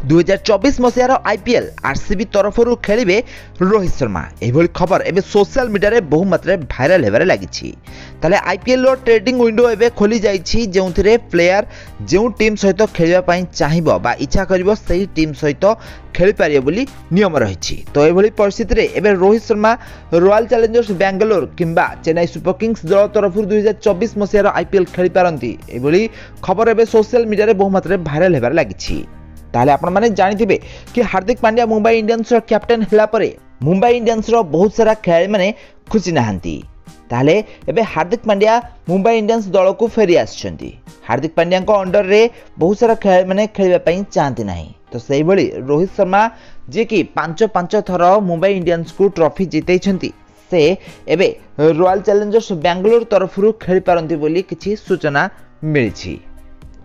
2024 मसीहार IPL RCB तरफ खेलिबे रोहित शर्मा। एभली खबर एबे सोशल मीडिया रे बहु मात्रा भाइराल हेबारे लागिछि। ताले आईपीएल रो ट्रेडिंग विंडो एबे खोली जाइछि, जेउथिरे प्लेयर जेउ टीम सहित खेलिबा पई चाहिबो बा इच्छा करिवो सही टीम सहित खेली पारियो बोली नियम रहिछि। तो एभली परिस्थिति रे एबे रोहित शर्मा रॉयल चैलेंजर्स बेंगलोर किंबा चेन्नई सुपर किंग्स दल तरफ 2024 मसीहार आईपीएल खेली पारंती। एभली खबर एबे सोशल मीडिया रे बहु मात्रा भाइराल हेबारे लागिछि। ताले आपण माने जानिथिबे कि हार्दिक पांड्या मुंबई इंडियंस रो कैप्टन हला परे मुंबई इंडियंस रो बहुत सारा खेलाड़ी माने खुशी नाहंती। ताले एबे हार्दिक पांड्या मुंबई इंडियंस दल को फेरी आछंती। हार्दिक पांड्या को अंडर रे बहुत सारा खेलाड़ी माने खेलिबा पई चाहंती नाही। तो सेही भली रोहित शर्मा जे कि 5 थर मुंबई इंडियंस को ट्रॉफी जितैछंती, से एबे रॉयल चैलेंजर्स बेंगलोर तरफरु खेली पारंती बोली किछि सूचना मिलिछि।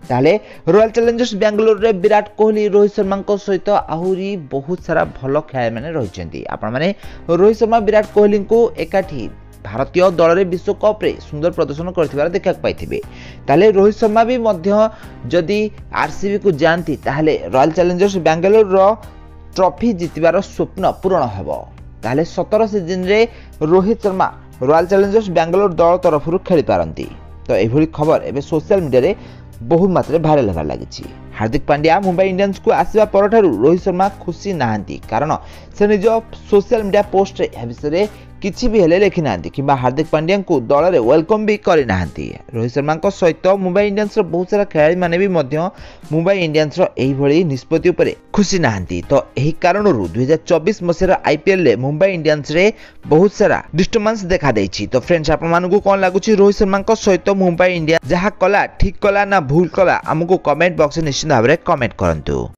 ताले रॉयल चैलेंजर्स बेंगलोर रे विराट कोहली रोहित शर्मा सहित आहुरी बहुत सारा भल खेलाड़ी माने रहिसेंती। आपण माने रोहित शर्मा विराट कोहली को एकाठी भारतीय दल रे विश्व कप रे सुंदर प्रदर्शन करथिबार देखा पाइथिबे। ताले रोहित शर्मा भी मध्य जदि आरसीबी को जानती ताले रॉयल चैलेंजर्स बेंगलोर रो ट्रॉफी जितबार स्वप्न पूर्ण हेबो। ताले 17 सीजन रे रोहित शर्मा रॉयल चैलेंजर्स बेंगलोर दल तरफरु खेली पारंती। तो एभली खबर एबे सोशल मीडिया रे बहुत मात्रा भाइराल होगा लगी। हार्दिक पांड्या मुंबई इंडियंस को आसवा परठारु रोहित शर्मा खुशी नाहंती, कारण से निज सोशल मीडिया पोस्ट रे विषय किछि भी हेले लिखि नाहंती किबा हार्दिक पांड्या को दल रे वेलकम भी करि नाहंती। रोहित शर्मा को सहित मुंबई इंडियंस रो बहुत सारा खेलाड़ी माने भी मध्य मुंबई इंडियंस रो एही भली निष्पत्ति उपरे खुशी नाहंती। तो एही कारणरु 2024 मसीहार आईपीएल रे मुंबई इंडियंस रे बहुत सारा डिस्टर्बेंस देखा देछि। तो फ्रेंड्स आपण मानकु कोन लागुछि रोहित शर्मा को सहित मुंबई इंडियंस जहा कला ठीक कला ना भूल कला हमकु कमेंट बॉक्स में निश्चित भाव में कमेंट करंतु।